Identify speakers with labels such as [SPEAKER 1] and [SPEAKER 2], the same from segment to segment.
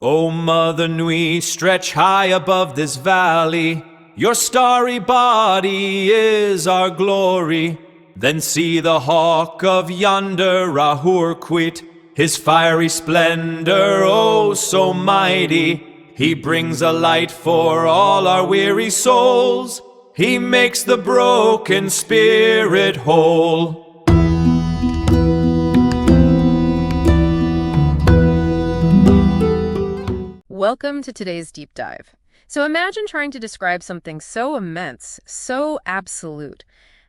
[SPEAKER 1] O Mother Nui, stretch high above this valley. Your starry body is our glory. Then see the hawk of yonder Rahur quit, his fiery splendor, oh so mighty. He brings a light for all our weary souls. He makes the broken spirit whole.
[SPEAKER 2] Welcome to today's deep dive. So imagine trying to describe something so immense, so absolute,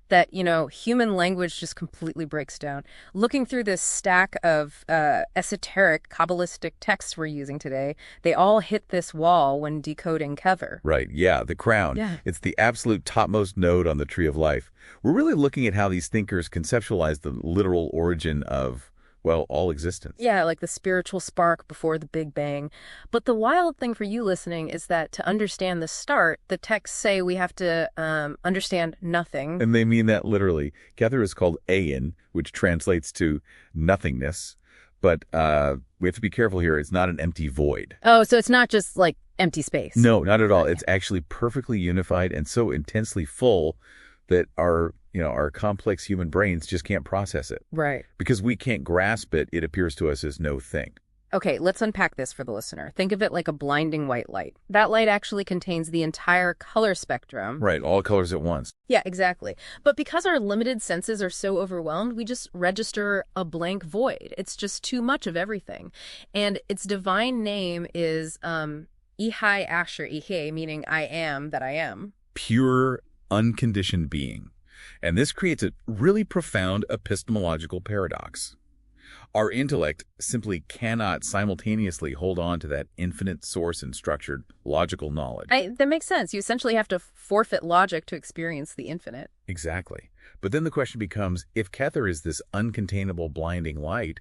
[SPEAKER 2] that, human language just completely breaks down. Looking through this stack of esoteric, Kabbalistic texts we're using today, they all hit this wall when decoding Kether.
[SPEAKER 3] Right, yeah, the crown.
[SPEAKER 2] Yeah.
[SPEAKER 3] It's the absolute topmost node on the tree of life. We're really looking at how these thinkers conceptualize the literal origin of, well, all existence.
[SPEAKER 2] Yeah, like the spiritual spark before the Big Bang. But the wild thing for you listening is that to understand the start, the texts say we have to understand nothing.
[SPEAKER 3] And they mean that literally. Kether is called Ayin, which translates to nothingness. But we have to be careful here. It's not an empty void.
[SPEAKER 2] Oh, so it's not just like empty space.
[SPEAKER 3] No, not at all. It's actually perfectly unified and so intensely full that our complex human brains just can't process it.
[SPEAKER 2] Right.
[SPEAKER 3] Because we can't grasp it, it appears to us as no thing.
[SPEAKER 2] Okay, let's unpack this for the listener. Think of it like a blinding white light. That light actually contains the entire color spectrum.
[SPEAKER 3] Right, all colors at once.
[SPEAKER 2] Yeah, exactly. But because our limited senses are so overwhelmed, we just register a blank void. It's just too much of everything. And its divine name is Ihai Asher Ihe, meaning I am that I am.
[SPEAKER 3] Pure, unconditioned being. And this creates a really profound epistemological paradox. Our intellect simply cannot simultaneously hold on to that infinite source and structured logical knowledge.
[SPEAKER 2] That makes sense. You essentially have to forfeit logic to experience the infinite.
[SPEAKER 3] Exactly. But then the question becomes, if Kether is this uncontainable blinding light,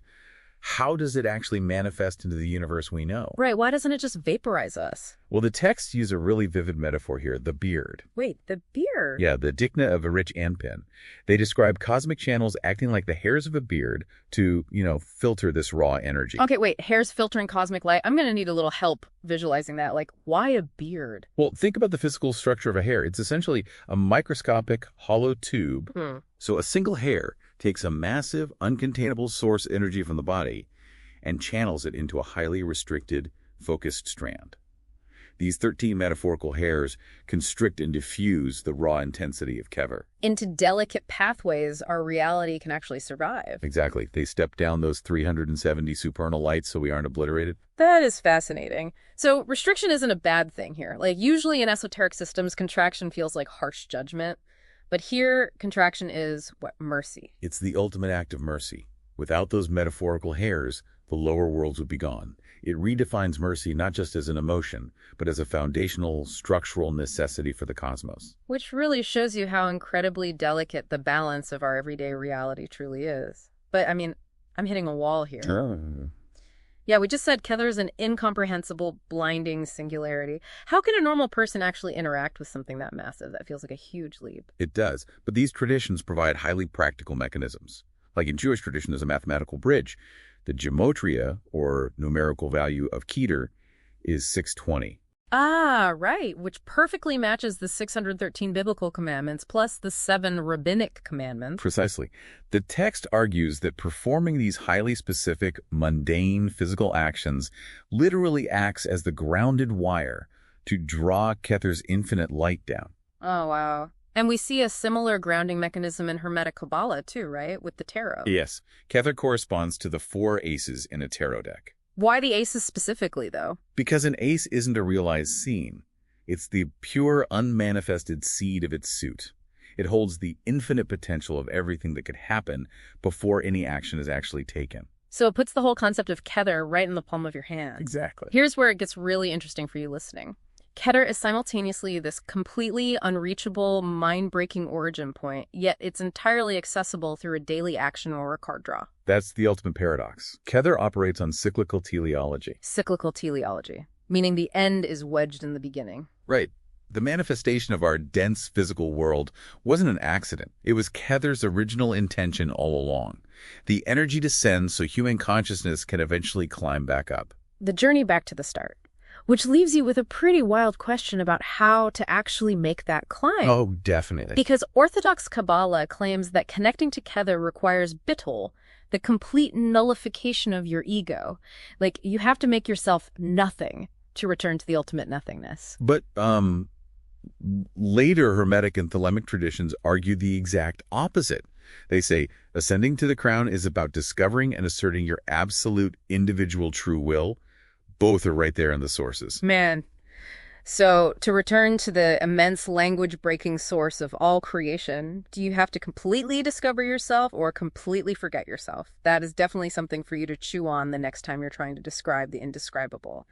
[SPEAKER 3] how does it actually manifest into the universe we know?
[SPEAKER 2] Right, why doesn't it just vaporize us?
[SPEAKER 3] Well, the texts use a really vivid metaphor here, the beard.
[SPEAKER 2] Wait, the beard?
[SPEAKER 3] Yeah, the dikna of a rich Anpin. They describe cosmic channels acting like the hairs of a beard to, filter this raw energy.
[SPEAKER 2] Okay, wait, hairs filtering cosmic light. I'm going to need a little help visualizing that. Like, why a beard?
[SPEAKER 3] Well, think about the physical structure of a hair. It's essentially a microscopic hollow tube. So a single hair takes a massive, uncontainable source energy from the body and channels it into a highly restricted, focused strand. These 13 metaphorical hairs constrict and diffuse the raw intensity of Kether.
[SPEAKER 2] Into delicate pathways our reality can actually survive.
[SPEAKER 3] Exactly. They step down those 370 supernal lights so we aren't obliterated.
[SPEAKER 2] That is fascinating. So restriction isn't a bad thing here. Like, usually in esoteric systems, contraction feels like harsh judgment. But here, contraction is, mercy.
[SPEAKER 3] It's the ultimate act of mercy. Without those metaphorical hairs, the lower worlds would be gone. It redefines mercy not just as an emotion, but as a foundational, structural necessity for the cosmos.
[SPEAKER 2] Which really shows you how incredibly delicate the balance of our everyday reality truly is. But, I'm hitting a wall here. Yeah, we just said Kether is an incomprehensible, blinding singularity. How can a normal person actually interact with something that massive? That feels like a huge leap.
[SPEAKER 3] It does, but these traditions provide highly practical mechanisms. Like in Jewish tradition, there's a mathematical bridge. The gematria, or numerical value of Kether, is 620.
[SPEAKER 2] Ah, right, which perfectly matches the 613 biblical commandments plus the 7 rabbinic commandments.
[SPEAKER 3] Precisely. The text argues that performing these highly specific, mundane physical actions literally acts as the grounded wire to draw Kether's infinite light down.
[SPEAKER 2] Oh, wow. And we see a similar grounding mechanism in Hermetic Kabbalah, too, right? With the tarot.
[SPEAKER 3] Yes. Kether corresponds to the 4 aces in a tarot deck.
[SPEAKER 2] Why the aces specifically, though?
[SPEAKER 3] Because an ace isn't a realized scene. It's the pure, unmanifested seed of its suit. It holds the infinite potential of everything that could happen before any action is actually taken.
[SPEAKER 2] So it puts the whole concept of Kether right in the palm of your hand.
[SPEAKER 3] Exactly.
[SPEAKER 2] Here's where it gets really interesting for you listening. Kether is simultaneously this completely unreachable, mind-breaking origin point, yet it's entirely accessible through a daily action or a card draw.
[SPEAKER 3] That's the ultimate paradox. Kether operates on cyclical teleology.
[SPEAKER 2] Cyclical teleology, meaning the end is wedged in the beginning.
[SPEAKER 3] Right. The manifestation of our dense physical world wasn't an accident. It was Kether's original intention all along. The energy descends so human consciousness can eventually climb back up.
[SPEAKER 2] the journey back to the start, which leaves you with a pretty wild question about how to actually make that climb.
[SPEAKER 3] Oh, definitely.
[SPEAKER 2] Because Orthodox Kabbalah claims that connecting to Kether requires bittul, the complete nullification of your ego. Like, you have to make yourself nothing to return to the ultimate nothingness.
[SPEAKER 3] But later Hermetic and Thelemic traditions argue the exact opposite. They say ascending to the crown is about discovering and asserting your absolute individual true will. Both are right there in the sources.
[SPEAKER 2] Man. So, to return to the immense language-breaking source of all creation, do you have to completely discover yourself or completely forget yourself? That is definitely something for you to chew on the next time you're trying to describe the indescribable.